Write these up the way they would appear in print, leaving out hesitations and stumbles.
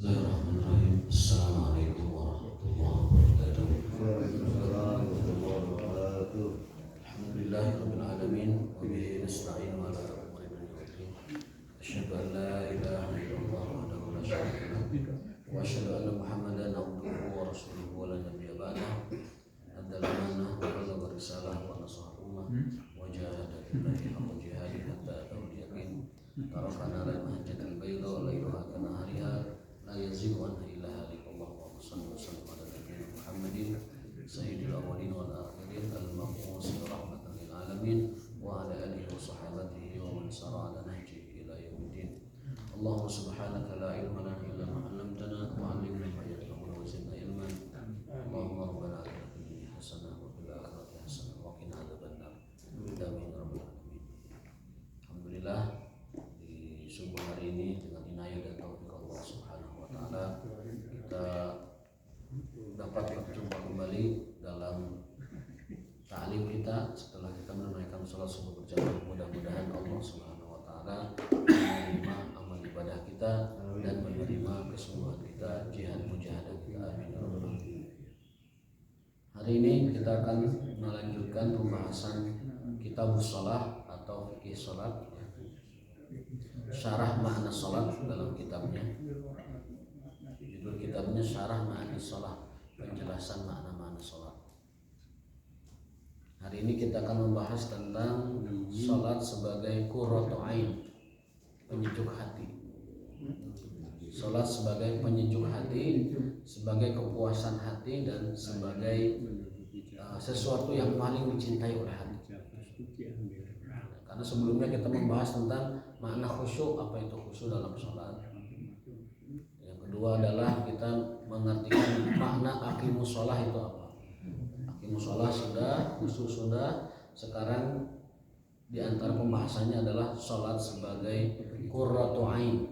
Bismillahirrahmanirrahim. Assalamualaikum warahmatullahi wabarakatuh. Waalaikumsalam warahmatullahi wabarakatuh. Alhamdulillahirabbil alamin wa bihi nasta'in wa ala umuri dunya waddin. Asyhadu an la ilaha illallah wahdahu la syarika lahu wa asyhadu anna Muhammadan abduhu wa rasuluhu wa la nabiyya ba'dahu. Addal amanah wa balagha risalah wa nasaha ummah wa jahada fillahi haqqa jihadihi hatta atahul yaqin. Tarakana ala mahajjatil bayda wa laylaha kanahariha la yazighu anha illa halik. Allahumma shalli wa sallim ala nabiyyina Muhammadin sayyidil awwalin wal akhirin al-mab'uus rahmatan lil alamin wa ala alihi wa sahbihi wa man sara ala nahjihi ila yaumiddin. Allahumma subhanaka la ilma lana illa ma 'allamtana wa 'allimna ma yanfa'una wa zidna ilman. Allahumma rabbana atina fid dunya hasanah wa fil akhirati hasanah wa qina adzabannar. Amin ya rabbal alamin. Alhamdulillah, di subuh hari ini dengan inayah dan taufik Allah Subhanahu wa taala kita dapat berjumpa kembali dalam ta'lim kita setelah kita menunaikan salat subuh berjamaah. Mudah-mudahan Allah Subhanahu wa taala menerima amal ibadah kita dan menerima kesungguhan kita, jihad mujahadah kita. Amin ya rabbal alamin. Hari ini kita akan melanjutkan pembahasan Kitabus Shalah atau fikih salat, syarah makna salat dalam kitabnya. Judul kitabnya Syarah Ma'ani Shalah, penjelasan makna-makna salat. Hari ini kita akan membahas tentang salat sebagai qurratu ain, penyejuk hati. Salat sebagai penyejuk hati, sebagai kepuasan hati, dan sebagai sesuatu yang paling dicintai oleh hati. Karena sebelumnya kita membahas tentang makna khusyuk, apa itu khusyuk dalam salat. Yang kedua adalah kita mengartikan makna aqimus shalah itu apa. Aqimus shalah sudah, khusyuk sudah. Sekarang di antara pembahasannya adalah salat sebagai qurratu ain.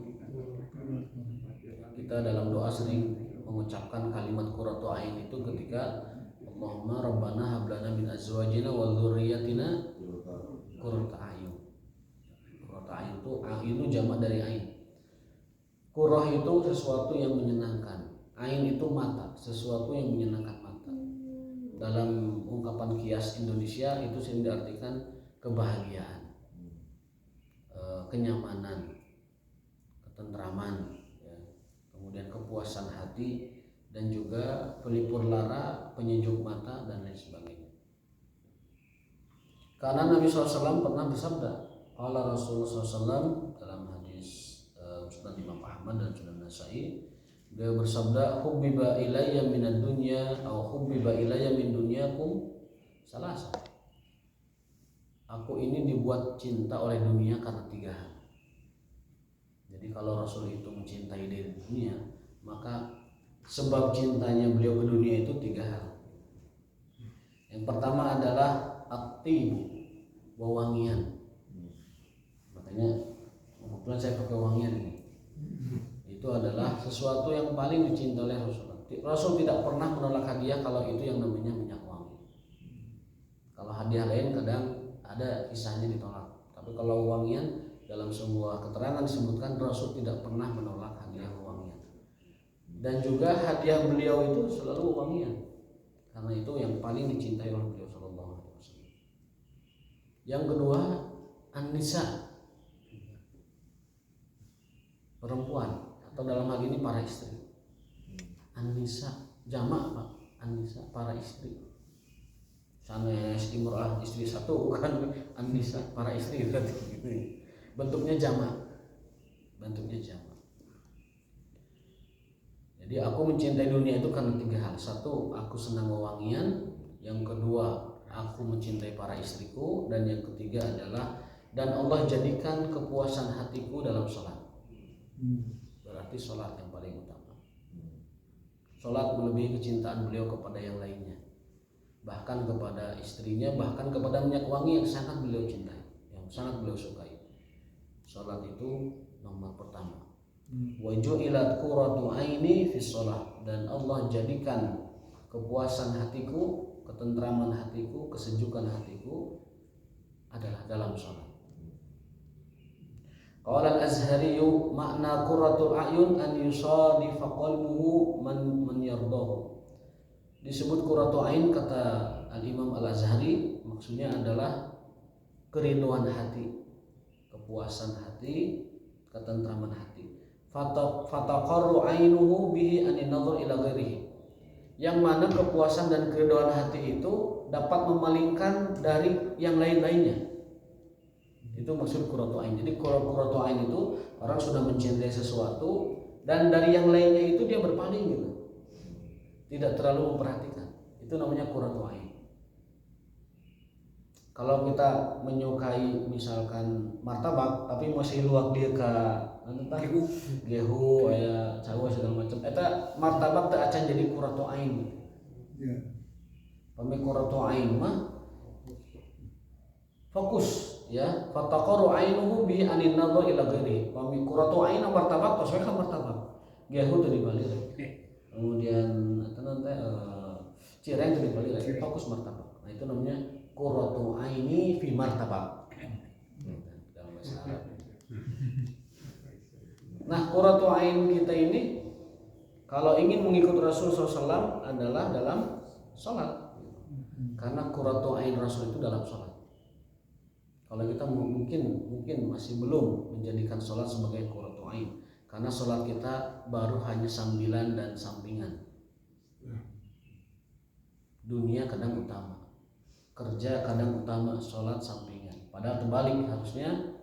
Kita dalam doa sering mengucapkan kalimat qurratu ain itu ketika Allahumma rabbana hab lana min azwajina wa dzurriyyatina qurrata a'yun. Qurrata a'yun itu jamak dari ain. Qurrah itu sesuatu yang menyenangkan. Ain itu mata, sesuatu yang menyenangkan mata. Dalam ungkapan kias Indonesia itu sering diartikan kebahagiaan, kenyamanan, ketentraman, ya. Kemudian kepuasan hati, dan juga pelipur lara, penyejuk mata, dan lain sebagainya. Karena Nabi SAW pernah bersabda, qala Rasulullah SAW dalam hadis Musnad Imam Ahmad dan Sunan Nasa'i, beliau bersabda, hubbiba ilayya minad dunya atau hubbiba ilayya min dunyakum salasa. Aku ini dibuat cinta oleh dunia karena 3 hal. Jadi kalau Rasul itu mencintai dari dunia, maka sebab cintanya beliau ke dunia itu 3 hal. Yang pertama adalah at-tibu, wewangian. Makanya kebetulan saya pakai wangian ini. Itu adalah sesuatu yang paling dicintai oleh Rasul. Rasul tidak pernah menolak hadiah kalau itu yang namanya minyak wangi. Kalau hadiah lain kadang ada kisahnya ditolak. Tapi kalau wangian, dalam sebuah keterangan disebutkan Rasul tidak pernah menolak hadiah wangian. Dan juga hadiah beliau itu selalu wangian. Karena itu yang paling dicintai oleh beliau sallallahu alaihi wasallam. Yang kedua, an-nisa, perempuan, atau dalam hal ini para istri. An-nisa jamak, Pak. An-nisa, para istri. Sanes imra'ah, istri satu, bukan an-nisa, para istri. Bentuknya jamak. Jadi aku mencintai dunia itu karena 3 hal. 1, aku senang wewangian. Yang kedua, aku mencintai para istriku. Dan yang ketiga adalah, dan Allah jadikan kepuasan hatiku dalam sholat. Berarti sholat yang paling utama. Sholat melebihi kecintaan beliau kepada yang lainnya, bahkan kepada istrinya, bahkan kepada minyak wangi yang sangat beliau cintai, yang sangat beliau sukai. Sholat itu nomor pertama. Wa ju'ilat qurratu aini fi shalah, dan Allah jadikan kepuasan hatiku, ketentraman hatiku, kesejukan hatiku adalah dalam sholat. Qala al-Azhari makna qurratul a'yun an yusadifa qalbuhu man yardahu. Disebut qurratu ain kata Al-Imam Al-Azhari maksudnya adalah kerinduan hati, kepuasan hati, ketentraman hati. Fataqarru ainuhu bihi anin nadhar ila ghairihi. Yang mana kepuasan dan kerinduan hati itu dapat memalingkan dari yang lain-lainnya. Itu maksud qurratu ain. Jadi qurratu ain itu orang sudah mencintai sesuatu dan dari yang lainnya itu dia berpaling gitu. Tidak terlalu memperhatikan. Itu namanya qurratu ain. Kalau kita menyukai misalkan martabak tapi masih luak dia ke gehu aya cawa segala macam eta martabak teu acan jadi qurratu ain. Pami qurratu ain mah fokus ya, fataqaru ainuhu bi anin nadhar ila ghairi. Pami qurratu ain martabak tos we ka martabak. Gehu teu dibalik. Kemudian eta teh cireng teu dibalik, fokus martabak. Nah itu namanya qurratu aini fi martabak. Dalam bahasa Arab. Nah, qurratu ain kita ini kalau ingin mengikut Rasul SAW adalah dalam sholat. Karena qurratu ain Rasul itu dalam sholat. Kalau kita mungkin masih belum menjadikan sholat sebagai qurratu ain, karena sholat kita baru hanya sambilan dan sampingan. Dunia kadang utama, kerja kadang utama, sholat sampingan. Padahal terbalik, harusnya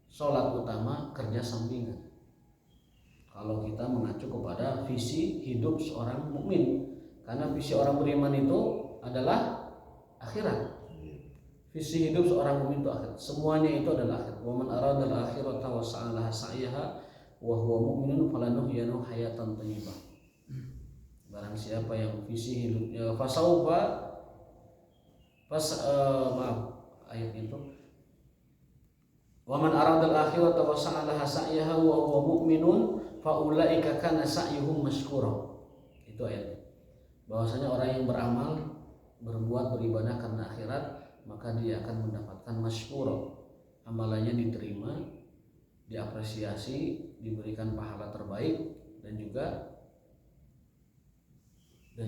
sholat utama, kerja sampingan. Kalau kita mengacu kepada visi hidup seorang mukmin, karena visi orang beriman itu adalah akhirat. Visi hidup seorang mukmin itu akhirat. Semuanya itu adalah akhirat. Wa man arada al-akhirata wa sa'alaha sa'yaha wa huwa mu'minun falanuhyanu hayatan thayyibah. Barang siapa yang visi hidupnya ayat itu. Wa man arada al-akhirata wa sa'alaha sa'yaha wa huwa mu'minun fa ulaika kana sa'yuhum mashkura. Itu ayatnya. Bahwasanya orang yang beramal, berbuat beribadah karena akhirat, maka dia akan mendapatkan mashkura. Amalannya diterima, diapresiasi, diberikan pahala terbaik dan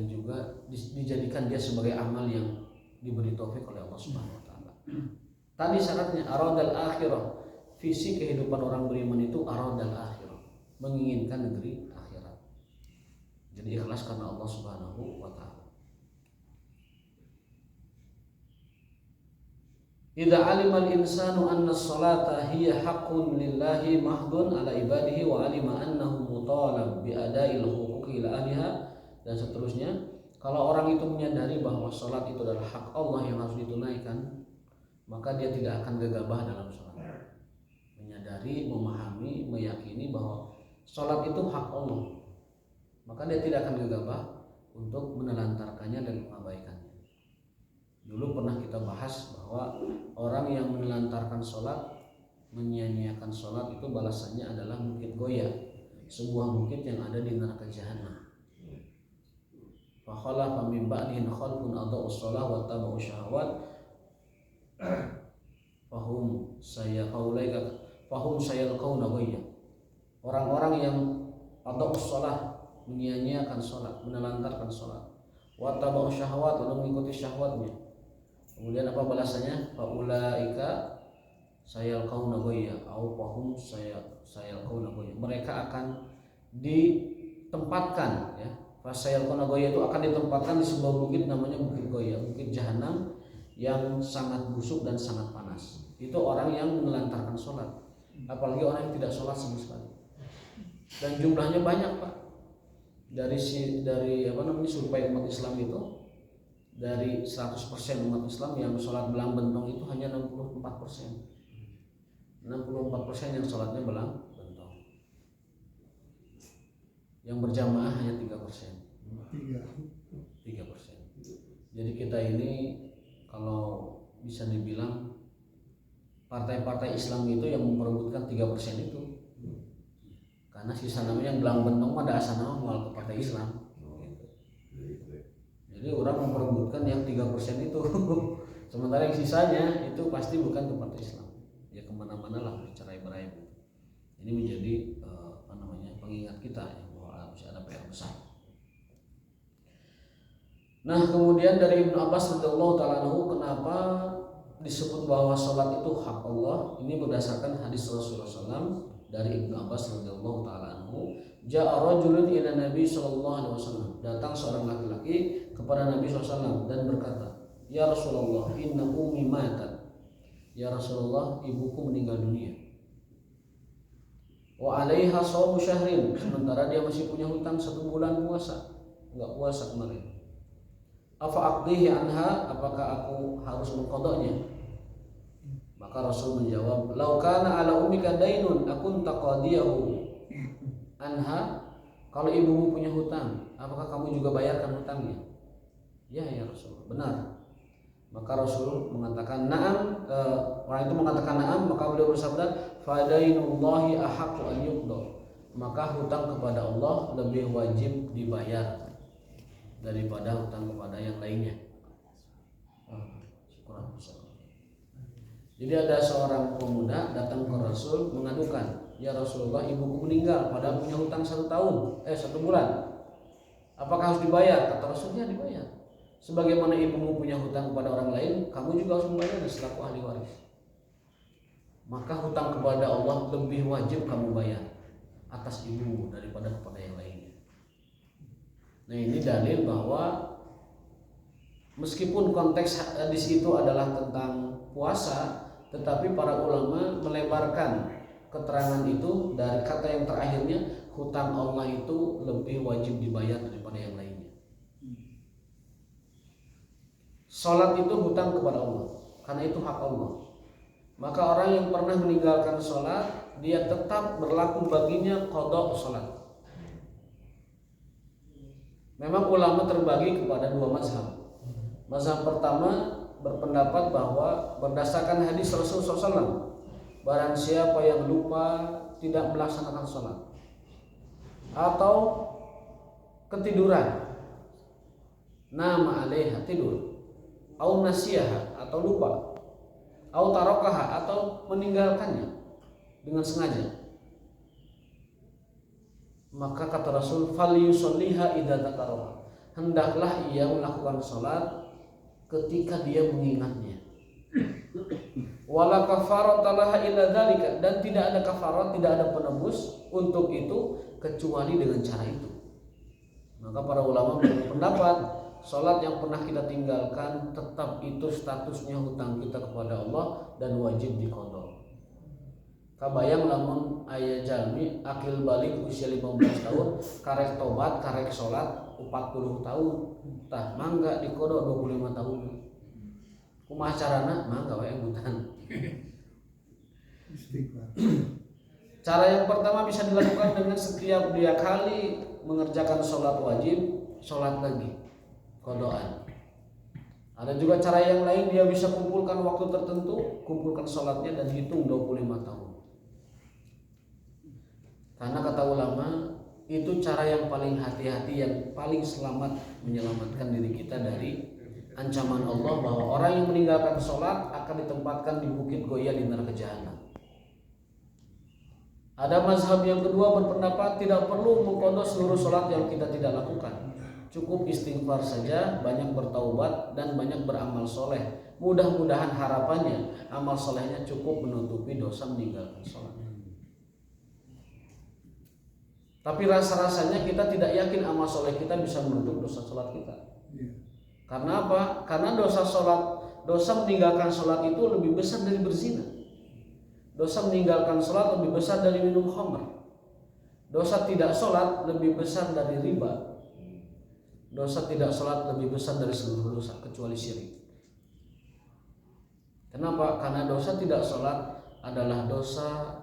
juga dijadikan dia sebagai amal yang diberi taufik oleh Allah Subhanahu wa taala. Tadi syaratnya aradal akhirah. Visi kehidupan orang beriman itu aradal akhirah, menginginkan negeri akhirat. Jadi ikhlas karena Allah Subhanahu wa taala. Idza alima al-insanu anna as-salata hiya haqqun lillahi mahdun ala ibadihi wa alima annahu mutalab bi ada'il huquqi ila ahliha dan seterusnya. Kalau orang itu menyadari bahwa salat itu adalah hak Allah yang harus ditunaikan, maka dia tidak akan gegabah dalam salat. Menyadari, memahami, meyakini bahwa salat itu hak Allah, maka dia tidak akan gegabah untuk menelantarkannya dan mengabaikannya. Dulu pernah kita bahas bahwa orang yang menelantarkan sholat, menyia-nyiakan sholat itu balasannya adalah bukit Goya, sebuah bukit yang ada di neraka jahanam. Fa khalafa min ba'dihim khalfun adha'u shalah wa tabu'u syahawat fahum sayalqauna ghayya. Orang-orang yang adha'u shalah, menyia-nyiakan sholat, menelantarkan sholat, wa tabu'u syahawat, lalu mengikuti syahwatnya. Kemudian apa balasannya? Faulaika sayalqauna ghayya au fahum sayalqauna ghayya. Mereka akan ditempatkan ya. Sayalqauna ghayya itu akan ditempatkan di sebuah bukit namanya Bukit Goya, bukit jahanam yang sangat busuk dan sangat panas. Itu orang yang menelantarkan sholat, apalagi orang yang tidak sholat sama sekali. Dan jumlahnya banyak, Pak. Dari survei umat Islam itu, dari 100% umat Islam yang sholat belang bentong itu hanya 64%. 64% yang sholatnya belang bentong. Yang berjamaah hanya 3%. 3%. Jadi kita ini kalau bisa dibilang partai-partai Islam itu yang memperebutkan 3% itu. Karena sisa namanya yang belang bentong ada asal nama mual ke partai Islam. Jadi orang memperebutkan yang 3% itu. Sementara yang sisanya itu pasti bukan ke partai Islam. Ya kemana-mana lah bercerai-berai. Ini menjadi pengingat kita ya, bahwa masih ada PR besar. Nah, kemudian dari Ibnu Abbas radhiyallahu taala anhu, kenapa disebut bahwa sholat itu hak Allah? Ini berdasarkan hadis Rasulullah SAW dari Ibnu Abbas radhiyallahu taala anhu, ja'a rajulun ila Nabi sallallahu alaihi wasallam. Datang seorang laki-laki kepada Nabi SAW dan berkata, "Ya Rasulullah, inna ummi matat." Ya Rasulullah, ibuku meninggal dunia. Wa 'alaiha shawmu syahrin, sementara dia masih punya hutang 1 bulan puasa. Enggak puasa kemarin. Afa aqdihi anha, apakah aku harus mengqadanya? Maka Rasul menjawab, "Lau kana 'ala ummika dainun akunta qadiyahu anha." Kalau ibumu punya hutang, apakah kamu juga bayarkan hutangnya? Ya Rasul, benar. Maka Rasul mengatakan na'am, orang itu mengatakan na'am, maka beliau bersabda, "Fadainullahi ahaqqu an yuqda." Maka hutang kepada Allah lebih wajib dibayar daripada hutang kepada yang lainnya. Jadi ada seorang pemuda datang ke Rasul mengadukan, "Ya Rasulullah, ibuku meninggal padahal punya hutang 1 bulan. Apakah harus dibayar?" Kata Rasulnya, "Dibayar. Sebagaimana ibumu punya hutang kepada orang lain, kamu juga harus membayarnya selaku ahli waris. Maka hutang kepada Allah lebih wajib kamu bayar atas ibumu daripada kepada yang lainnya." Nah, ini dalil bahwa meskipun konteks hadis itu adalah tentang puasa, tetapi para ulama melebarkan keterangan itu dari kata yang terakhirnya, hutang Allah itu lebih wajib dibayar daripada yang lainnya. Salat itu hutang kepada Allah, karena itu hak Allah. Maka orang yang pernah meninggalkan salat, dia tetap berlaku baginya qada salat. Memang ulama terbagi kepada 2 mazhab. Mazhab pertama berpendapat bahwa berdasarkan hadis Rasulullah SAW, barang siapa yang lupa tidak melaksanakan salat atau ketiduran, nama alaiha, tidur, au nasiyaha, atau lupa, au tarakaha, atau meninggalkannya dengan sengaja, maka kata Rasul, falyusalliha idza dzakaraha, hendaklah ia melakukan salat ketika dia mengingatnya. Wala kafarata laha illa dzalika, dan tidak ada kafarat, tidak ada penebus untuk itu kecuali dengan cara itu. Maka para ulama berpendapat salat yang pernah kita tinggalkan tetap itu statusnya hutang kita kepada Allah dan wajib diqadha. Kabayang lamun aya jalmi akil balik usia 15 tahun karek tobat, karek salat 40 tahun, tah mangga diqadha 25 tahun. Kumaha carana? Mangga wae butan. Cara yang pertama bisa dilakukan dengan setiap dia kali mengerjakan sholat wajib, sholat lagi qadaan. Ada juga cara yang lain, dia bisa kumpulkan waktu tertentu, kumpulkan sholatnya dan hitung 25 tahun. Karena kata ulama, itu cara yang paling hati-hati, yang paling selamat menyelamatkan diri kita dari ancaman Allah bahwa orang yang meninggalkan sholat akan ditempatkan di bukit goya di neraka jahanam. Ada mazhab yang kedua berpendapat tidak perlu mengqadha seluruh sholat yang kita tidak lakukan, cukup istighfar saja, banyak bertaubat dan banyak beramal soleh. Mudah-mudahan harapannya amal solehnya cukup menutupi dosa meninggalkan sholat. Tapi rasa-rasanya kita tidak yakin amal soleh kita bisa menutup dosa sholat kita. Karena apa? Karena dosa meninggalkan sholat itu lebih besar dari berzina. Dosa meninggalkan sholat lebih besar dari minum khamr. Dosa tidak sholat lebih besar dari riba. Dosa tidak sholat lebih besar dari seluruh dosa kecuali syirik. Kenapa? Karena dosa tidak sholat adalah dosa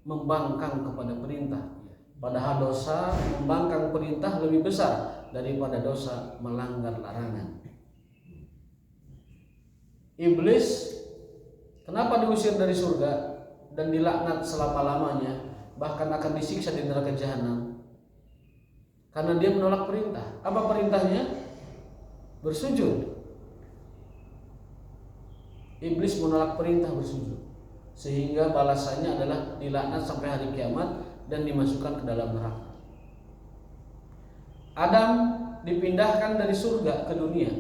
membangkang kepada perintah. Padahal dosa membangkang perintah lebih besar daripada dosa melanggar larangan. Iblis kenapa diusir dari surga dan dilaknat selama-lamanya, bahkan akan disiksa di neraka jahanam? Karena dia menolak perintah. Apa perintahnya? Bersujud. Iblis menolak perintah bersujud. sehingga balasannya adalah dilaknat sampai hari kiamat dan dimasukkan ke dalam neraka. Adam dipindahkan dari surga ke dunia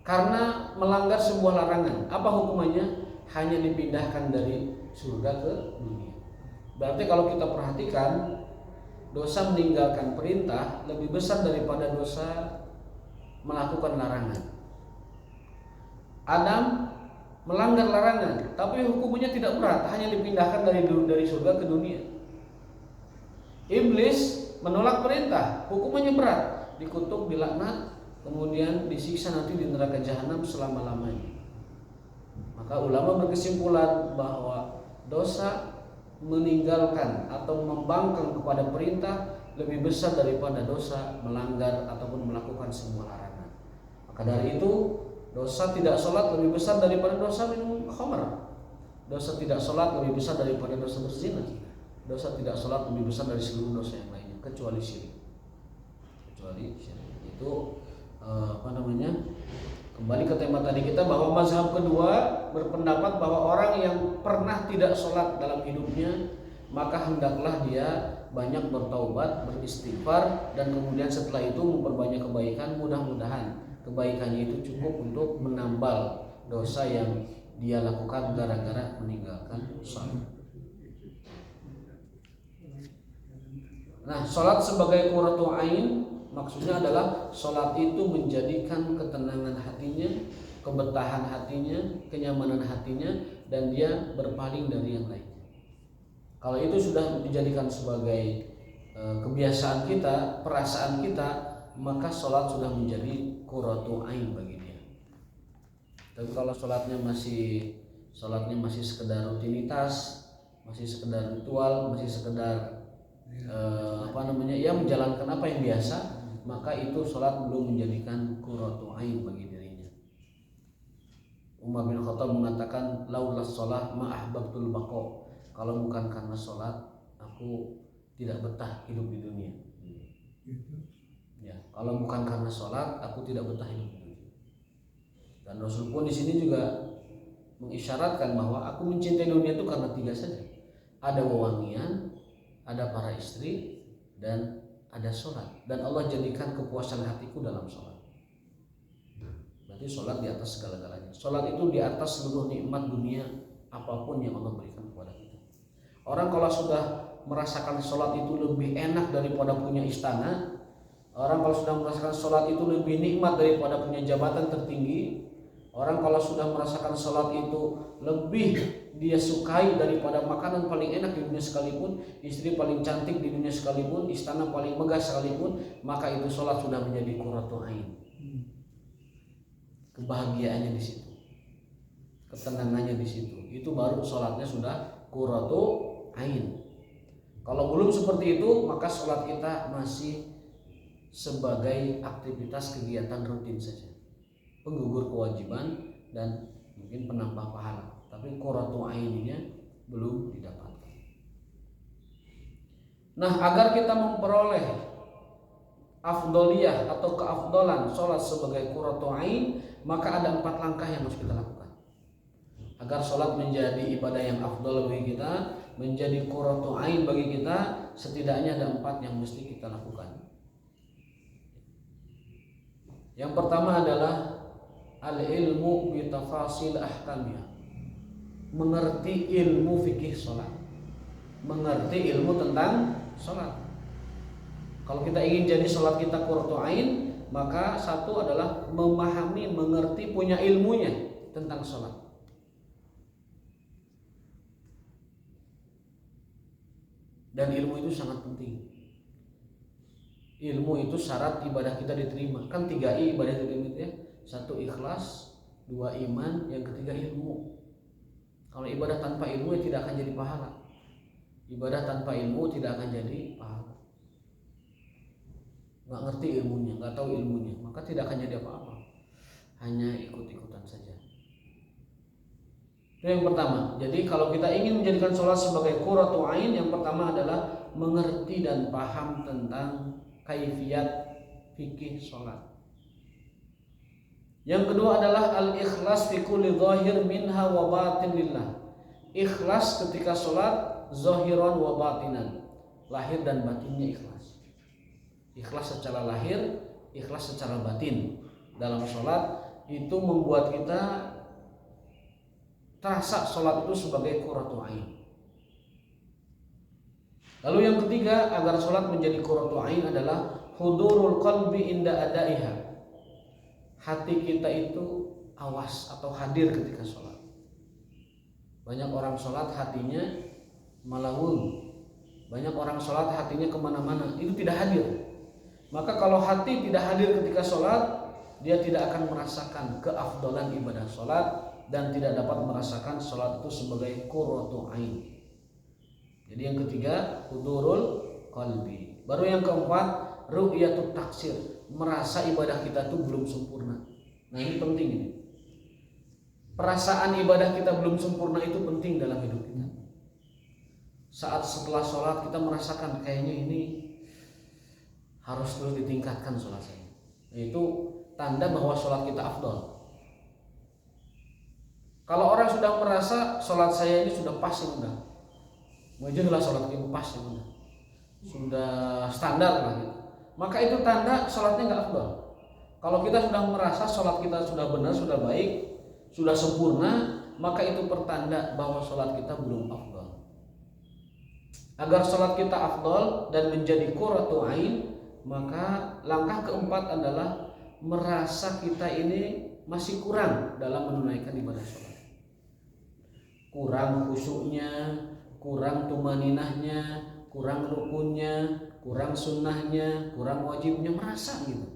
karena melanggar sebuah larangan. Apa hukumannya? Hanya dipindahkan dari surga ke dunia. Berarti kalau kita perhatikan, dosa meninggalkan perintah lebih besar daripada dosa melakukan larangan. Adam melanggar larangan, tapi hukumannya tidak berat, hanya dipindahkan dari surga ke dunia. Iblis menolak perintah, hukumannya berat, dikutuk, dilaknat, kemudian disiksa nanti di neraka jahanam selama-lamanya. Maka ulama berkesimpulan bahwa dosa meninggalkan atau membangkang kepada perintah lebih besar daripada dosa melanggar ataupun melakukan semua larangan. Maka dari itu, dosa tidak sholat lebih besar daripada dosa minum khamar. Dosa tidak sholat lebih besar daripada dosa berzina. Dosa tidak sholat lebih besar dari seluruh dosa yang lainnya kecuali syirik. Itu kembali ke tema tadi kita, bahwa mazhab kedua berpendapat bahwa orang yang pernah tidak sholat dalam hidupnya, maka hendaklah dia banyak bertaubat, beristighfar, dan kemudian setelah itu memperbanyak kebaikan. Mudah-mudahan kebaikannya itu cukup untuk menambal dosa yang dia lakukan gara-gara meninggalkan sholat. Nah, sholat sebagai qurratu ain maksudnya adalah sholat itu menjadikan ketenangan hatinya, kebetahan hatinya, kenyamanan hatinya, dan dia berpaling dari yang lainnya. Kalau itu sudah dijadikan sebagai kebiasaan kita, perasaan kita, maka sholat sudah menjadi qurratu ain bagi dia. Tapi kalau sholatnya masih sekedar rutinitas, masih sekedar ritual, masih sekedar menjalankan apa yang biasa, maka itu sholat belum menjadikan qurratu ain bagi dirinya. Umar bin Khattab mengatakan, laulas sholat ma ahbabtul baqa. Kalau bukan karena sholat, aku tidak betah hidup di dunia. Ya, kalau bukan karena sholat, aku tidak betah hidup di dunia. Dan Rasul pun di sini juga mengisyaratkan bahwa aku mencintai dunia itu karena 3 saja. Ada wewangian, ada para istri, dan ada sholat. Dan Allah jadikan kepuasan hatiku dalam sholat. Berarti sholat di atas segala-galanya. Sholat itu di atas seluruh nikmat dunia apapun yang Allah berikan kepada kita. Orang kalau sudah merasakan sholat itu lebih enak daripada punya istana, orang kalau sudah merasakan sholat itu lebih nikmat daripada punya jabatan tertinggi, orang kalau sudah merasakan sholat itu lebih dia sukai daripada makanan paling enak di dunia sekalipun, istri paling cantik di dunia sekalipun, istana paling megah sekalipun, maka itu sholat sudah menjadi qurratu ain. Kebahagiaannya di situ, ketenangannya di situ. Itu baru sholatnya sudah qurratu ain. Kalau belum seperti itu, maka sholat kita masih sebagai aktivitas kegiatan rutin saja, penggugur kewajiban dan mungkin penambah pahala, tapi qurratu ainnya belum didapatkan. Nah, agar kita memperoleh afdoliyah atau keafdolan sholat sebagai qurratu ain, maka ada 4 langkah yang harus kita lakukan agar sholat menjadi ibadah yang afdol bagi kita, menjadi qurratu ain bagi kita. Setidaknya ada 4 yang mesti kita lakukan. Yang pertama adalah al-ilmu bi tafasil ahkamnya, mengerti ilmu fikih sholat, mengerti ilmu tentang sholat. Kalau kita ingin jadi sholat kita qurratu ain, maka satu adalah memahami, mengerti, punya ilmunya tentang sholat. Dan ilmu itu sangat penting. Ilmu itu syarat ibadah kita diterima. Kan 3 ibadah diterima ya. 1 ikhlas, 2 iman, yang ketiga ilmu. Kalau ibadah tanpa ilmu ya tidak akan jadi pahala. Ibadah tanpa ilmu tidak akan jadi pahala. Nggak ngerti ilmunya, nggak tahu ilmunya, maka tidak akan jadi apa-apa. Hanya ikut-ikutan saja. Itu yang pertama. Jadi kalau kita ingin menjadikan sholat sebagai qurratu ain, yang pertama adalah mengerti dan paham tentang kaifiyat fikih sholat. Yang kedua adalah al-ikhlas fi kulli zahir minha wa batin lillah, Ikhlas ketika sholat zahiran wa batinan, lahir dan batinnya ikhlas. Ikhlas secara lahir, ikhlas secara batin dalam sholat itu membuat kita terasa sholat itu sebagai qurratu ain. Lalu yang ketiga, agar sholat menjadi qurratu ain adalah hudurul qalbi inda adaiha. Hati kita itu awas atau hadir ketika sholat. Banyak orang sholat hatinya malawun, banyak orang sholat hatinya kemana-mana, itu tidak hadir. Maka kalau hati tidak hadir ketika sholat, dia tidak akan merasakan keafdalan ibadah sholat dan tidak dapat merasakan sholat itu sebagai qurratu ain. Jadi yang ketiga, hudurul qalbi. Baru yang keempat, ru'yatut taksir, merasa ibadah kita itu belum sempurna. Nah ini penting ini. Perasaan ibadah kita belum sempurna itu penting dalam hidup kita. Saat setelah sholat kita merasakan kayaknya ini harus terus ditingkatkan sholat saya. Itu tanda bahwa sholat kita afdal. Kalau orang sudah merasa sholat saya ini sudah pas ya udah, wajarlah sholat kita pas ya udah, sudah standar lah gitu, maka itu tanda sholatnya nggak afdal. Kalau kita sudah merasa sholat kita sudah benar, sudah baik, sudah sempurna, maka itu pertanda bahwa sholat kita belum afdal. Agar sholat kita afdal dan menjadi qurratu ain, maka langkah keempat adalah merasa kita ini masih kurang dalam menunaikan ibadah sholat. Kurang khusyuknya, kurang tumaninahnya, kurang rukunnya, kurang sunnahnya, kurang wajibnya, merasa gitu.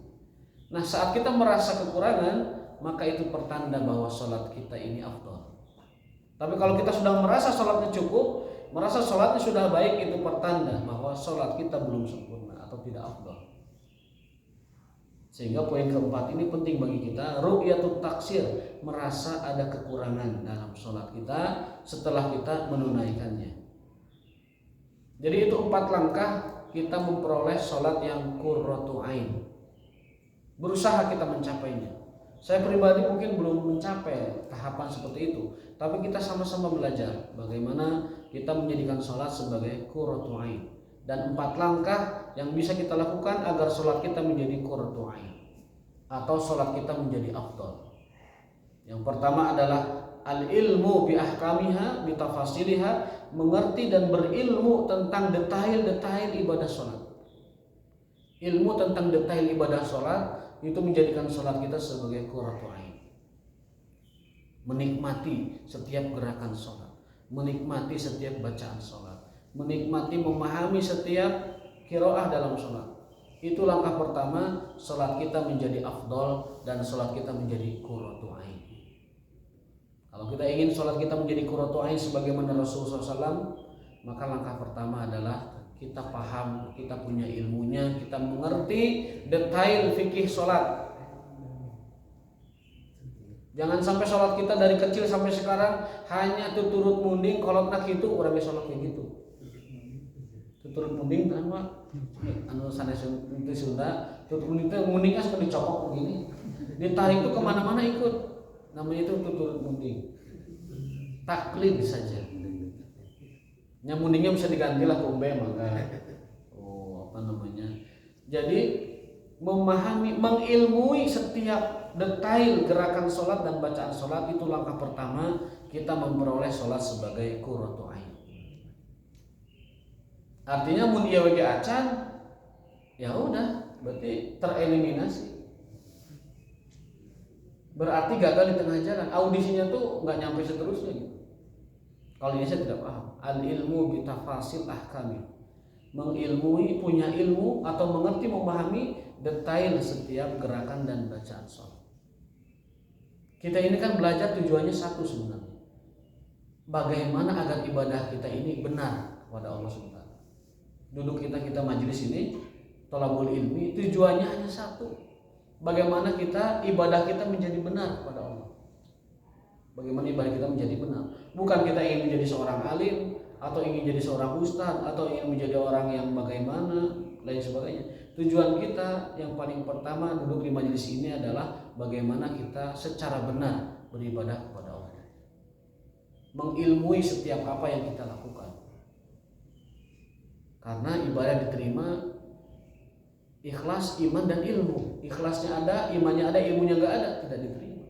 Nah saat kita merasa kekurangan, maka itu pertanda bahwa sholat kita ini afdal. Tapi kalau kita sudah merasa sholatnya cukup, merasa sholatnya sudah baik, itu pertanda bahwa sholat kita belum sempurna atau tidak afdal. Sehingga poin keempat ini penting bagi kita, ru'yatut taksir, merasa ada kekurangan dalam sholat kita setelah kita menunaikannya. Jadi itu 4 langkah kita memperoleh sholat yang qurratu ain. Berusaha kita mencapainya. Saya pribadi mungkin belum mencapai tahapan seperti itu, tapi kita sama-sama belajar bagaimana kita menjadikan sholat sebagai qurratu ain. Dan 4 langkah yang bisa kita lakukan agar sholat kita menjadi qurratu ain atau sholat kita menjadi afdal. Yang pertama adalah al-ilmu bi ahkamiha bi tafasiliha, mengerti dan berilmu tentang detail-detail ibadah sholat. Ilmu tentang detail ibadah sholat itu menjadikan sholat kita sebagai qurratu ain. Menikmati setiap gerakan sholat, menikmati setiap bacaan sholat, menikmati memahami setiap qiraah dalam sholat. Itu langkah pertama, sholat kita menjadi afdal dan sholat kita menjadi qurratu ain. Kalau kita ingin sholat kita menjadi qurratu ain sebagaimana Rasulullah SAW, maka langkah pertama adalah kita paham, kita punya ilmunya, kita mengerti detail fikih sholat. Jangan sampai sholat kita dari kecil sampai sekarang hanya tuturut munding, kalau nak itu orang sholat kayak gitu. Tuturut munding kan Pak, anu sanes itu Sunda, tuturut munding itu mundingnya seperti dicokok begini, ditarik itu kemana-mana ikut, namanya itu tuturut munding. Taklid saja. Nya mundingnya bisa digantilah ke umbe maka Jadi memahami, mengilmui setiap detail gerakan sholat dan bacaan sholat itu langkah pertama kita memperoleh sholat sebagai qurratu ain. Artinya mun ieu ge acan, ya udah, berarti tereliminasi. Berarti gagal di tengah jalan, audisinya tuh nggak nyampe seterusnya gitu. Kalau ini saya tidak paham. Al-ilmu bitafasil ahkami, mengilmui, punya ilmu atau mengerti, memahami detail setiap gerakan dan bacaan sholat. Kita ini kan belajar tujuannya satu sebenarnya, bagaimana agar ibadah kita ini benar kepada Allah SWT. Duduk kita majelis ini, thalabul ilmi, tujuannya hanya satu, bagaimana ibadah kita menjadi benar kepada Allah. Bagaimana ibadah kita menjadi benar. Bukan kita ingin menjadi seorang alim, atau ingin jadi seorang ustadz, atau ingin menjadi orang yang bagaimana, lain sebagainya. Tujuan kita yang paling pertama duduk di majelis ini adalah bagaimana kita secara benar beribadah kepada Allah. mengilmui setiap apa yang kita lakukan. Karena ibadah diterima ikhlas, iman, dan ilmu. Ikhlasnya ada, imannya ada, ilmunya nggak ada, tidak diterima.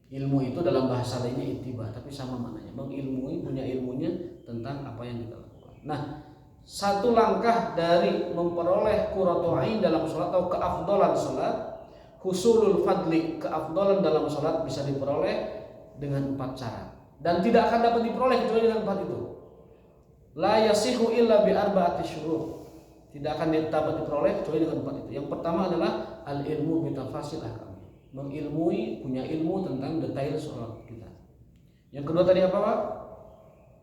Ilmu itu dalam bahasa lainnya ittiba, tapi sama maknanya, mengilmui, punya ilmunya tentang apa yang kita lakukan. Nah, satu langkah dari memperoleh qurratu ain dalam sholat atau keafdalan sholat, husulul fadli, keafdalan dalam sholat bisa diperoleh dengan 4 syarat. Dan tidak akan dapat diperoleh kecuali dengan 4 itu. La yasihu illa bi arba'ati syurut. Tidak akan dapat diperoleh kecuali dengan 4 itu. Yang pertama adalah al ilmu bi tafasil ahkam. Mengilmui, punya ilmu tentang detail sholat kita. Yang kedua tadi apa, Pak?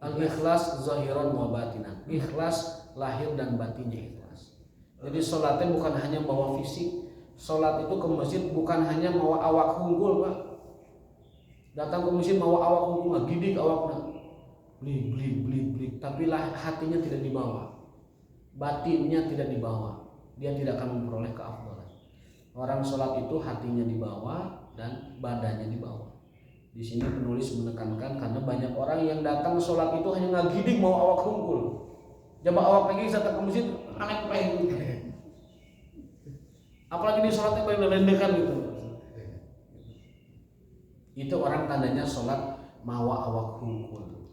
Al ikhlas zahiran wa batinan. Ikhlas lahir dan batinnya ikhlas. Jadi sholatnya bukan hanya bawa fisik. Sholat itu ke masjid bukan hanya bawa awak unggul, Pak. Datang ke masjid bawa awak unggul, gidik awaknya, blik, tapi hatinya tidak dibawa, batinnya tidak dibawa, dia tidak akan memperoleh keafdalan. Orang sholat itu hatinya dibawa dan badannya dibawa. Di sini penulis menekankan karena banyak orang yang datang sholat itu hanya ngagidik mau awak unggul, coba awak lagi datang ke masjid aneh pengen, apalagi di sholatnya paling lendekan gitu. Itu orang tandanya sholat mawa awak hungkul.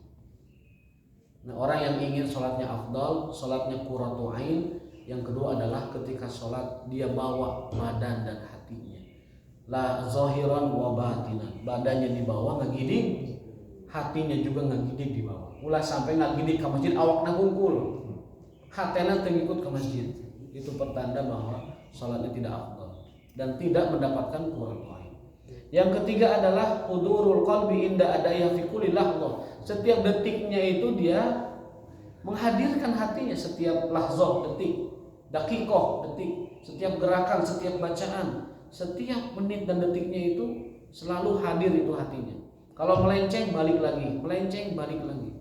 Nah, orang yang ingin sholatnya afdal, sholatnya qurratu ain, yang kedua adalah ketika sholat dia bawa badan dan hatinya. La zahiran wa batinan, badannya dibawa ngagidik, hatinya juga ngagidik dibawa. Ulah sampai ngagidik ke masjid awakna hungkul, hatena tengikut ke masjid. Itu pertanda bahwa sholatnya tidak afdal dan tidak mendapatkan qurratu ain. Yang ketiga adalah hudurul qalbi inda adaya fi kulli lahzah. Setiap detiknya itu dia menghadirkan hatinya, setiap lahzah detik, dakikoh detik, setiap gerakan, setiap bacaan, setiap menit dan detiknya itu selalu hadir itu hatinya. Kalau melenceng balik lagi, melenceng balik lagi.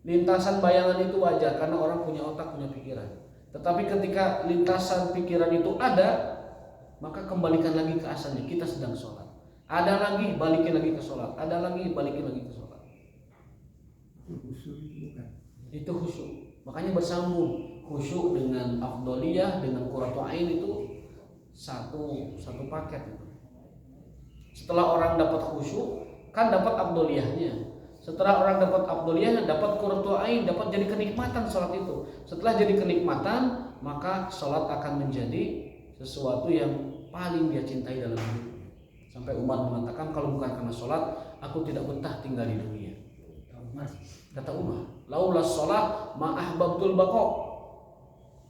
Lintasan bayangan itu wajar karena orang punya otak, punya pikiran. Tetapi ketika lintasan pikiran itu ada, maka kembalikan lagi ke asalnya, kita sedang sholat. Ada lagi, balikin lagi ke sholat. Ada lagi, balikin lagi ke sholat. Itu khusyuk. Makanya bersambung khusyuk dengan afdoliyah, dengan qurratu ain itu satu paket itu. Setelah orang dapat khusyuk, kan dapat afdoliyahnya. Setelah orang dapat afdoliyahnya, dapat qurratu ain, dapat jadi kenikmatan sholat itu. Setelah jadi kenikmatan, maka sholat akan menjadi sesuatu yang paling dia cintai dalam hidup. Sampai Umar mengatakan, kalau bukan karena sholat, aku tidak betah tinggal di dunia. Kata Umar, laulas sholat ma'ahbabtul baqo.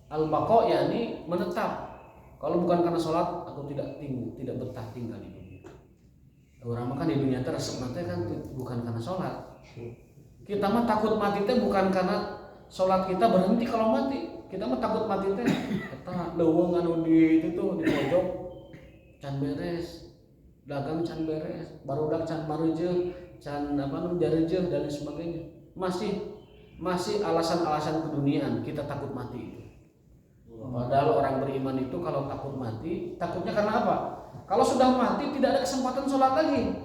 Al-baqo yakni menetap. Kalau bukan karena sholat, aku tidak betah tinggal di dunia. Orang makan di dunia terus nanti kan bukan karena sholat. Kita mah takut mati teh bukan karena sholat kita berhenti kalau mati. Kita mah takut mati teh. Kita leuweung anu di itu di pojok can beres. Dagang can beres, barudak can mareujeuh, can jareujeuh dan sebagainya. Masih alasan-alasan keduniaan kita takut mati. Padahal orang beriman itu kalau takut mati, takutnya karena apa? Kalau sudah mati tidak ada kesempatan sholat lagi.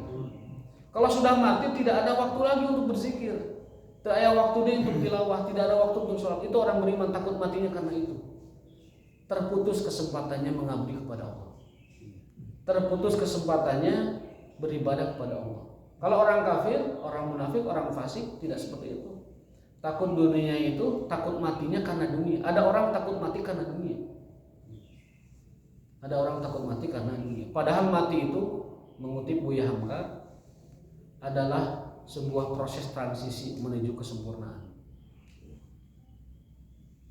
Kalau sudah mati tidak ada waktu lagi untuk berzikir. Tidak ada waktu dia untuk tilawah, tidak ada waktu untuk sholat. Itu orang beriman takut matinya karena itu. Terputus kesempatannya mengabdi kepada Allah. Terputus kesempatannya beribadah kepada Allah. Kalau orang kafir, orang munafik, orang fasik tidak seperti itu. Takut dunia itu, takut matinya karena dunia. Ada orang takut mati karena dunia. Ada orang takut mati karena dunia. Padahal mati itu, mengutip Buya Hamka, adalah sebuah proses transisi menuju kesempurnaan.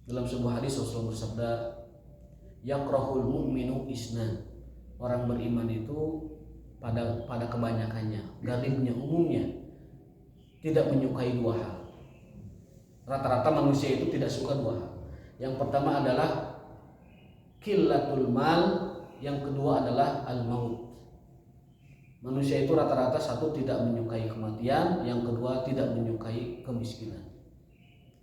Dalam sebuah hadis Rasulullah bersabda, yakrahul mu'minu isnan. Orang beriman itu pada kebanyakannya, galibnya, umumnya tidak menyukai 2 hal. Rata-rata manusia itu tidak suka 2 hal. Yang pertama adalah qillatul mal, yang kedua adalah al-maut. Manusia itu rata-rata satu tidak menyukai kematian, yang kedua tidak menyukai kemiskinan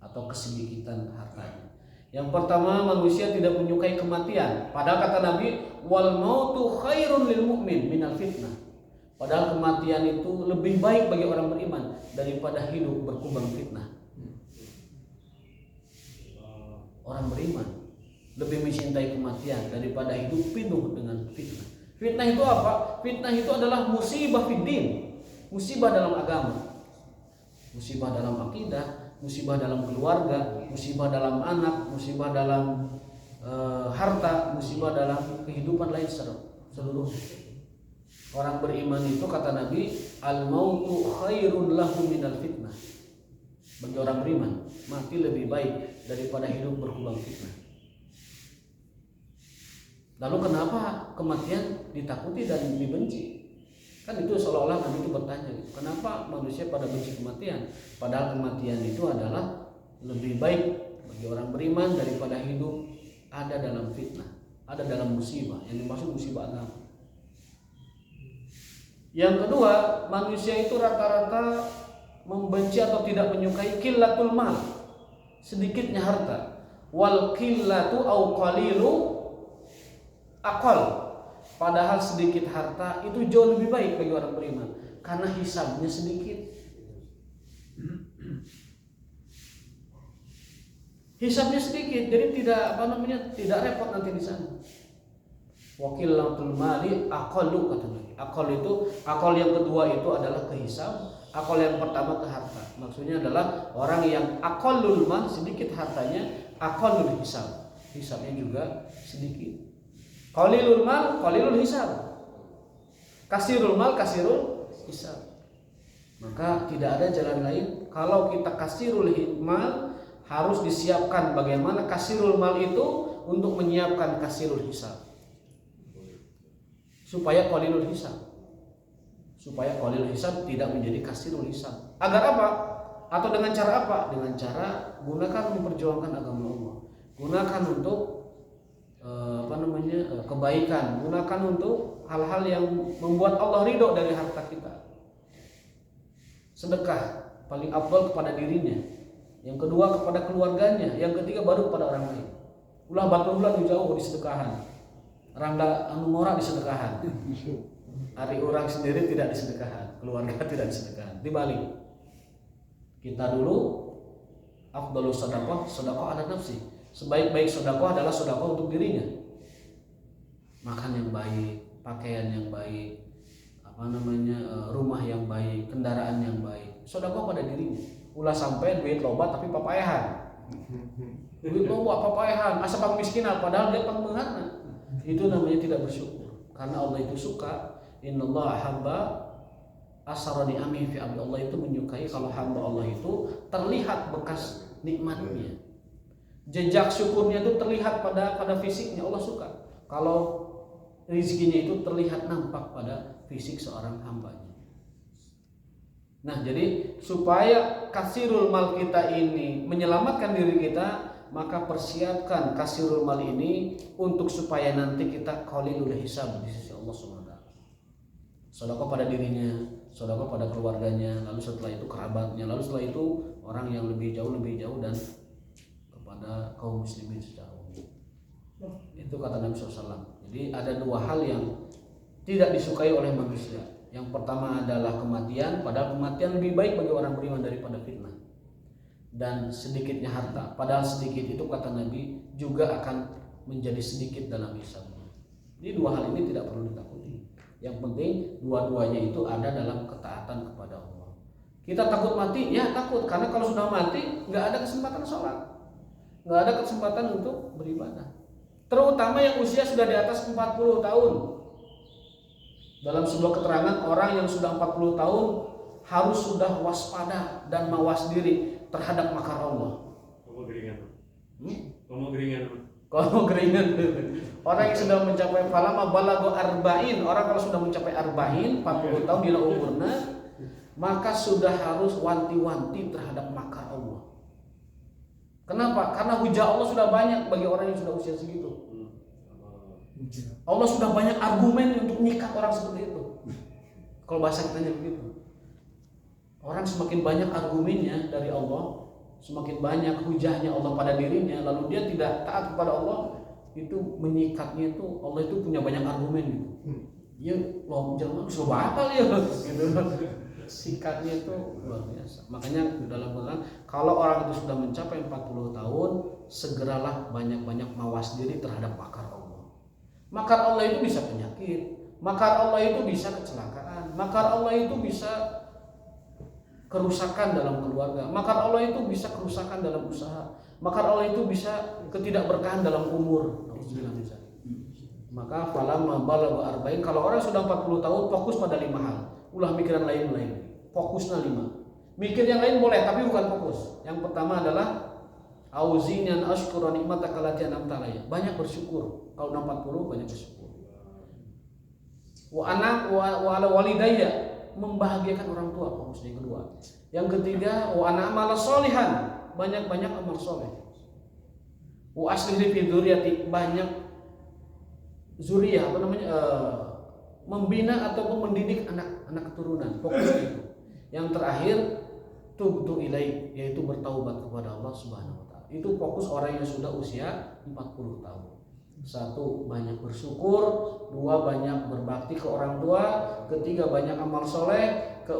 atau kesedikitan hartanya. Yang pertama, manusia tidak menyukai kematian. Padahal kata Nabi, wal mautu khairun lil mu'min minal fitnah. Padahal kematian itu lebih baik bagi orang beriman daripada hidup berkubang fitnah. Orang beriman lebih mencintai kematian daripada hidup penuh dengan fitnah. Fitnah itu apa? Fitnah itu adalah musibah fiddin, musibah dalam agama, musibah dalam akidah, musibah dalam keluarga, musibah dalam anak, musibah dalam harta, musibah dalam kehidupan lain seluruh. Orang beriman itu kata Nabi, al-mautu khairun lahu minal fitnah. Bagi orang beriman, mati lebih baik daripada hidup berkubang fitnah. Lalu kenapa kematian ditakuti dan dibenci? Kan itu seolah-olah Nabi itu bertanya, kenapa manusia pada benci kematian? Padahal kematian itu adalah lebih baik bagi orang beriman daripada hidup ada dalam fitnah, ada dalam musibah, yang dimaksud musibah agama. Yang kedua, manusia itu rata-rata membenci atau tidak menyukai qillatul mal, sedikitnya harta. Wal qillatu au qalilu aqal. Padahal sedikit harta itu jauh lebih baik bagi orang beriman karena hisabnya sedikit. Hisabnya sedikit, jadi tidak repot nanti di sana. Wakilatul mali aqallu kata Nabi. Aqal yang kedua itu adalah ke hisab, aqal yang pertama ke harta. Maksudnya adalah orang yang aqallul mal sedikit hartanya, aqallul hisab. Hisabnya juga sedikit. Qalilul mal qalilul hisab. Kasirul mal kasirul hisab. Maka tidak ada jalan lain kalau kita kasirul mal harus disiapkan bagaimana kasirul mal itu untuk menyiapkan kasirul hisab. Supaya qalilul hisab tidak menjadi kasirul hisab. Agar apa? Atau dengan cara apa? Dengan cara gunakan memperjuangkan agama Allah. Gunakan untuk kebaikan. Gunakan untuk hal-hal yang membuat Allah ridho dari harta kita. Sedekah paling afdal kepada dirinya. Yang kedua kepada keluarganya. Yang ketiga baru kepada orang lain. Ulah batur ulah jauh di sedekahan. Rangga anu mora disedekahan. Ari orang sendiri tidak disedekahan, keluarga tidak disedekahan. Dibalik. Kita dulu afdhalus sedekah ala nafsi. Sebaik-baik sedekah adalah sedekah untuk dirinya. Makan yang baik, pakaian yang baik, rumah yang baik, kendaraan yang baik. Sedekah pada dirinya. Ulah sampai duit loba tapi papayahan. Duit loba papayahan, asa pamiskinan padahal dia pangbeungatna. Itu namanya tidak bersyukur. Karena Allah itu suka, innallaha habba asara ni'ami fi abdi. Allah itu menyukai kalau hamba Allah itu terlihat bekas nikmatnya. Jejak syukurnya itu terlihat pada fisiknya. Allah suka kalau rezekinya itu terlihat nampak pada fisik seorang hambanya. Nah, jadi supaya kasirul mal kita ini menyelamatkan diri kita, maka persiapkan kasirul mal ini untuk supaya nanti kita qalilul hisab di sisi Allah SWT. Sedekah pada dirinya, sedekah pada keluarganya, lalu setelah itu kerabatnya, lalu setelah itu orang yang lebih jauh dan kepada kaum muslimin secara umum. Itu kata Nabi SAW. Jadi ada dua hal yang tidak disukai oleh manusia. Yang pertama adalah kematian, padahal kematian lebih baik bagi orang beriman daripada fitnah. Dan sedikitnya harta, padahal sedikit itu kata Nabi juga akan menjadi sedikit dalam hisabnya. Jadi dua hal ini tidak perlu ditakuti. Yang penting dua-duanya itu ada dalam ketaatan kepada Allah. Kita takut mati? Ya takut, karena kalau sudah mati nggak ada kesempatan sholat, nggak ada kesempatan untuk beribadah. Terutama yang usia sudah di atas 40 tahun. Dalam sebuah keterangan, orang yang sudah 40 tahun harus sudah waspada dan mawas diri terhadap makar Allah. Kamu geringan. Orang yang sudah mencapai falama balago arba'in, orang kalau sudah mencapai arba'in 40 tahun di umurnya, maka sudah harus wanti-wanti terhadap makar Allah. Kenapa? Karena hujah Allah sudah banyak bagi orang yang sudah usia segitu. Allah sudah banyak argumen untuk menyikat orang seperti itu. Kalau bahasa kitanya begitu. Orang semakin banyak argumennya dari Allah, semakin banyak hujahnya Allah pada dirinya, lalu dia tidak taat kepada Allah, itu menyikatnya itu Allah itu punya banyak argumen gitu. Ya lo jangan coba apa ya gitu. Sikatnya itu luar biasa. Makanya dalam Quran kalau orang itu sudah mencapai 40 tahun, segeralah banyak-banyak mawas diri terhadap makar Allah. Makar Allah itu bisa penyakit, makar Allah itu bisa kecelakaan, makar Allah itu bisa kerusakan dalam keluarga, makar Allah itu bisa kerusakan dalam usaha, makar Allah itu bisa ketidakberkahan dalam umur. Maka falamma balagha arba'in, kalau orang sudah 40 tahun fokus pada 5 hal. Ulah mikiran lain-lain. Fokusnya 5. Mikir yang lain boleh tapi bukan fokus. Yang pertama adalah auzini an ashkura nikmataka allati an'amta alayya. Banyak bersyukur. Kalau 40 banyak bersyukur. Wa ala walidayya, membahagiakan orang tua, fokus yang kedua. Yang ketiga wa ana amal sholihan, banyak-banyak amal soleh. Wa aslih fi dzurriyyati, banyak zuriyah membina ataupun mendidik anak keturunan, fokus itu. Yang terakhir tubtu ilai, yaitu bertaubat kepada Allah Subhanahu wa taala. Itu fokus orang yang sudah usia 40 tahun. 1, banyak bersyukur. 2, banyak berbakti ke orang tua. 3, banyak amal soleh. 4,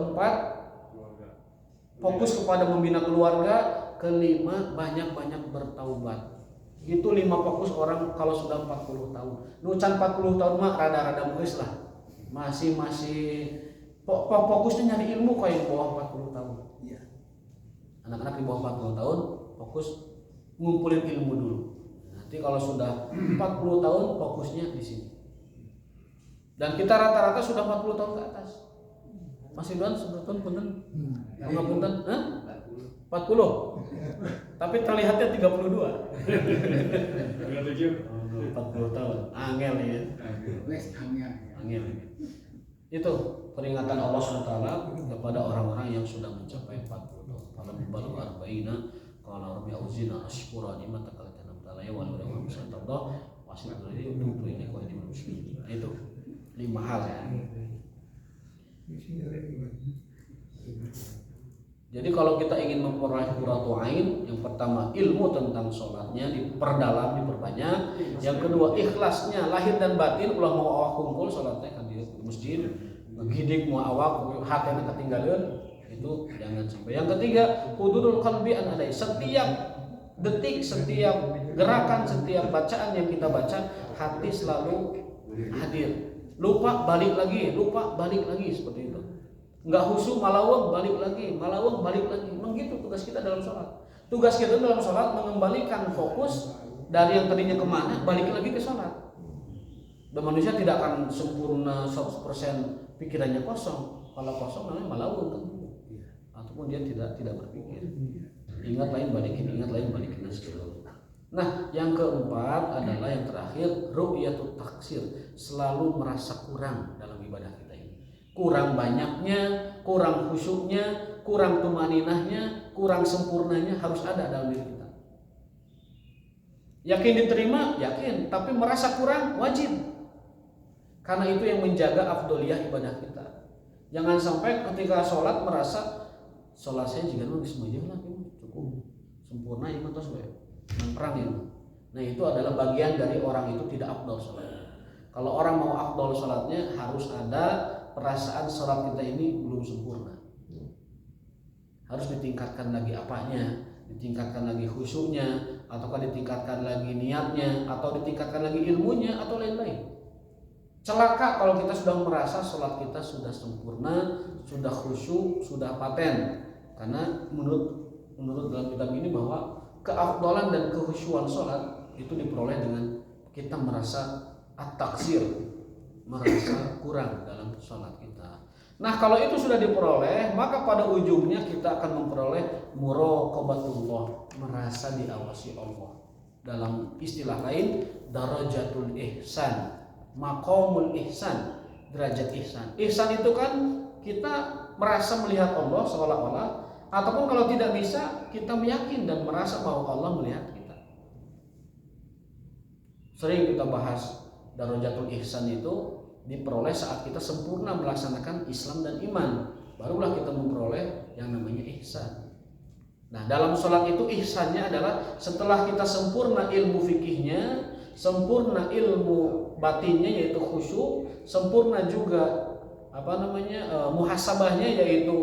fokus kepada membina keluarga. 5, banyak-banyak bertaubat. Itu 5 fokus orang kalau sudah 40 tahun. Nucan 40 tahun mah rada-rada muis lah. Masih fokusnya nyari ilmu kok yang bawah 40 tahun. Iya. Anak-anak di bawah 40 tahun fokus ngumpulin ilmu dulu. Nanti kalau sudah 40 tahun fokusnya di sini. Dan kita rata-rata sudah 40 tahun ke atas. Masih doan sebetulnya punten. Enggak punten? 40. Tapi terlihatnya 32. 40 tahun. Angel ya. Angel. Itu peringatan Allah SWT kepada orang-orang yang sudah mencapai 40 tahun. Falam balu arba'ina qala rabbi auzina ashkura ni'mataka allati an'amta alayya wa ala Allah wasil dari untuk ini kau ini muslim. Itu 5 hal ya. Jadi kalau kita ingin memperoleh qurratu ain, yang pertama ilmu tentang sholatnya diperdalam, diperbanyak. Yang kedua ikhlasnya, lahir dan batin. Ulah mau awak kumpul sholatnya kan di masjid, ngegidik mau awak hatena ketinggalan, itu jangan sampai. Yang ketiga hudurul qalbi an adai, setiap detik, setiap gerakan, setiap bacaan yang kita baca, hati selalu hadir. Lupa balik lagi, seperti itu. Enggak khusyuk malaweng balik lagi. Memang gitu tugas kita dalam sholat. Tugas kita dalam sholat mengembalikan fokus dari yang tadinya kemana, balik lagi ke sholat. Dan manusia tidak akan sempurna 100% pikirannya kosong. Kalau kosong namanya malaweng kan. Ataupun dia tidak berpikir. Ingat lain balikin dan seterusnya. Nah, yang keempat adalah yang terakhir ru'yatut taksir, selalu merasa kurang dalam ibadah kita ini. Kurang banyaknya, kurang khusyuknya, kurang tumaninahnya, kurang sempurnanya harus ada dalam diri kita. Yakin diterima, yakin, tapi merasa kurang wajib. Karena itu yang menjaga afdoliyah ibadah kita. Jangan sampai ketika sholat merasa sholat saya juga nggak semuanya lah, cukup sempurna iman terus perang itu. Nah itu adalah bagian dari orang itu tidak afdol sholatnya. Kalau orang mau afdol sholatnya harus ada perasaan sholat kita ini belum sempurna. Harus ditingkatkan lagi apanya, ditingkatkan lagi khusyuknya, ataukah ditingkatkan lagi niatnya, atau ditingkatkan lagi ilmunya, atau lain-lain. Celaka kalau kita sudah merasa sholat kita sudah sempurna, sudah khusyuk, sudah paten. Karena menurut dalam kitab ini bahwa keafdalan dan kekhusyuan sholat itu diperoleh dengan kita merasa at-taksir, merasa kurang dalam sholat kita. Nah kalau itu sudah diperoleh, maka pada ujungnya kita akan memperoleh muraqabatullah, merasa diawasi Allah. Dalam istilah lain, darajatul ihsan, maqamul ihsan, derajat ihsan. Ihsan itu kan kita merasa melihat Allah seolah-olah, ataupun kalau tidak bisa kita meyakin dan merasa bahwa Allah melihat kita. Sering kita bahas darajatul ihsan itu diperoleh saat kita sempurna melaksanakan Islam dan iman, barulah kita memperoleh yang namanya ihsan. Nah dalam sholat itu ihsannya adalah setelah kita sempurna ilmu fikihnya, sempurna ilmu batinnya yaitu khusyuk, sempurna juga muhasabahnya yaitu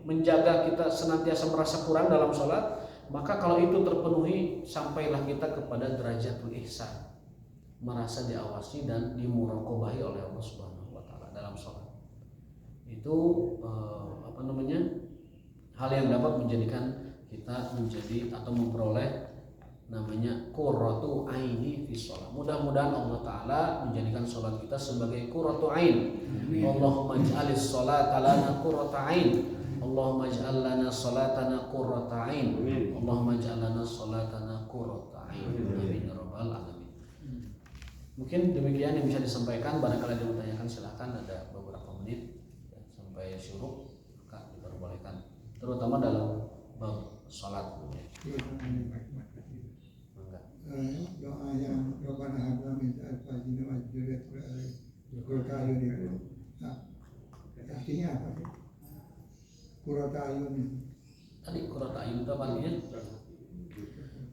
menjaga kita senantiasa merasa kurang dalam sholat, maka kalau itu terpenuhi sampailah kita kepada derajatul ihsan, merasa diawasi dan dimuraqabahi oleh Allah Subhanahu wa taala dalam sholat. Itu hal yang dapat menjadikan kita menjadi atau memperoleh namanya qurratu aini fi sholat. Mudah-mudahan Allah Ta'ala menjadikan sholat kita sebagai qurratu ain. Allahumma ij'alis sholata lana qurrata ain. Allahumma ij'al lana sholatana qurrata ain. Allahumma ij'al lana sholatana qurrata ain. Amin ya rabbal alamin. Mungkin demikian yang bisa disampaikan. Barangkali ada yang bertanyakan silakan, ada beberapa menit sampai syuruk, maka diperbolehkan, terutama dalam bab sholat. Doa yang Rabbana hab lana min azwajina wa dhurriyyatina qurrata a'yun itu artinya apa sih? Qurrata a'yun Tadi qurrata a'yun itu apa artinya?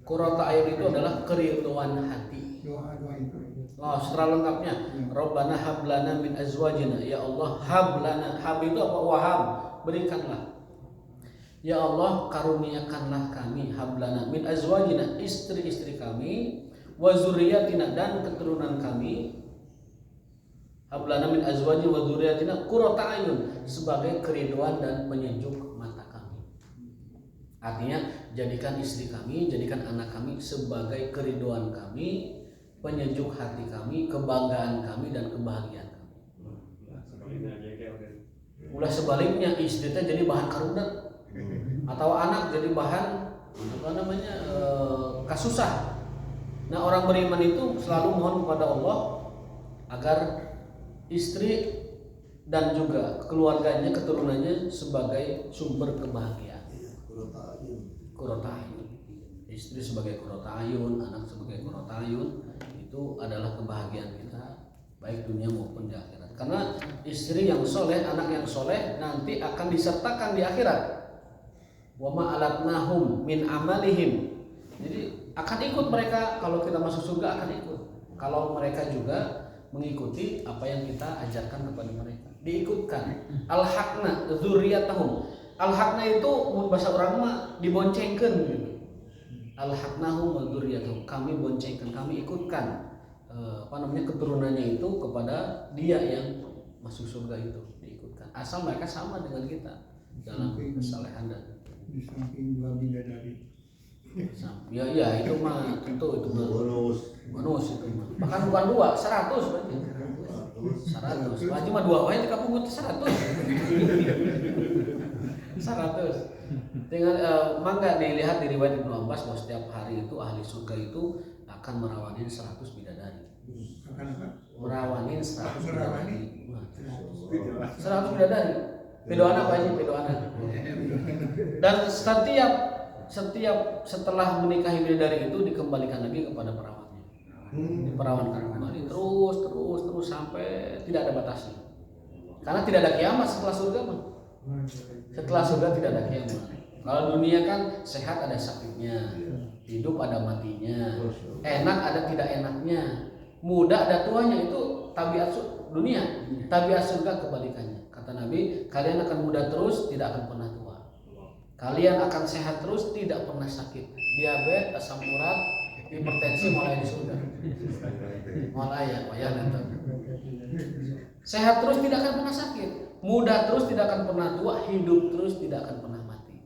Qurrata a'yun itu adalah keridhaan hati. Doa itu. Setelah lengkapnya, Rabbana hab lana min azwajina, ya Allah hab lana, hab itu apa? Wahab, berikanlah. Ya Allah, karuniakanlah kami, hablana min azwajina, istri-istri kami, wa zurriyatina, dan keturunan kami, hablana min azwajina wa zurriyatina qurrata ayun, sebagai keriduan dan penyejuk mata kami. Artinya, jadikan istri kami, jadikan anak kami sebagai keriduan kami, penyejuk hati kami, kebanggaan kami, dan kebahagiaan kami. Ulah sebaliknya, istri itu jadi bahan karudat, atau anak jadi bahan kasusah. Nah, orang beriman itu selalu mohon kepada Allah agar istri dan juga keluarganya, keturunannya sebagai sumber kebahagiaan. Qurrata ayun. Istri sebagai qurrata ayun, anak sebagai qurrata ayun, itu adalah kebahagiaan kita baik dunia maupun di akhirat. Karena istri yang soleh, anak yang soleh nanti akan disertakan di akhirat. Wa ma alatnahum min amalihim. Jadi akan ikut mereka, kalau kita masuk surga akan ikut. Kalau mereka juga mengikuti apa yang kita ajarkan kepada mereka, diikutkan. Al-haqna dzurriyyatahum. Al-haqna itu bahasa orang mah diboncengkeun gitu. Al-haqnahum wa dzurriyyatahum. Kami boncengkan, kami ikutkan keturunannya itu kepada dia yang masuk surga itu, diikutkan. Asal mereka sama dengan kita dalam kesalehan dan di samping dua bidadari. Ya itu mah tentu itu mah bonus itu mah. Bahkan bukan 2, 100 berarti. 100. Wah cuma 2 wae teh kapunggut 100. 100. Dengan mangga dilihat di riwayat Ibnu Abbas bahwa setiap hari itu ahli surga itu akan merawanin 100 bidadari. Akan apa? Merawanin 100 bidadari. 100 bidadari. Pedoan apa aja pedoan. Dan setiap setelah menikahi bidadari itu dikembalikan lagi kepada perawannya. Diperawankan kembali terus sampai tidak ada batasnya. Karena tidak ada kiamat setelah surga mah. Setelah surga tidak ada kiamat. Kalau dunia kan sehat ada sakitnya, hidup ada matinya, enak ada tidak enaknya, muda ada tuanya, itu tabiat dunia. Tabiat surga kebalikannya. Kata Nabi, kalian akan muda terus, tidak akan pernah tua. Kalian akan sehat terus, tidak pernah sakit. Diabetes, asam urat, hipertensi mulai di surga. Mulai ya nanti. Sehat terus, tidak akan pernah sakit. Muda terus, tidak akan pernah tua. Hidup terus, tidak akan pernah mati.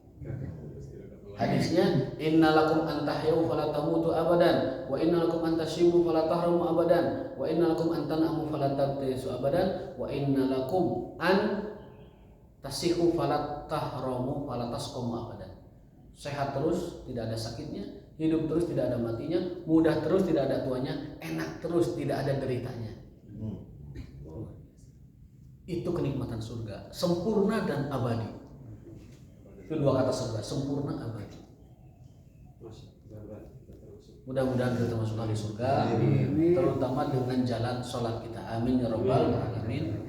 Hadisnya, innalakum antahyaw fala tamutu abadan, wa innalakum antashibu fala tahramu abadan, wa innalakum antanamu fala tabtaisu abadan, wa innalakum an tasihu fala tahramu fala tasqamu abadan. Sehat terus, tidak ada sakitnya, hidup terus, tidak ada matinya, mudah terus, tidak ada tuanya, enak terus, tidak ada deritanya. Itu kenikmatan surga, sempurna dan abadi. Itu 2 kata surga, sempurna abadi. Mudah-mudahan kita masuk ahli surga, terutama dengan jalan sholat kita. Amin ya rabbal alamin.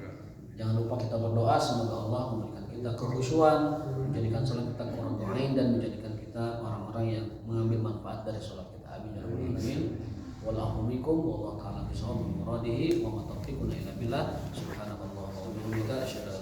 Jangan lupa kita berdoa semoga Allah memberikan kita kekhusyuan, menjadikan sholat kita qurratu ain, dan menjadikan kita orang-orang yang mengambil manfaat dari sholat kita. Amin ya rabbal alamin. wal afu minkum wallahu ta'ala bisawab muradihi wa ma taufiquna illa billah subhanakallahumma wa bihamdika asyhadu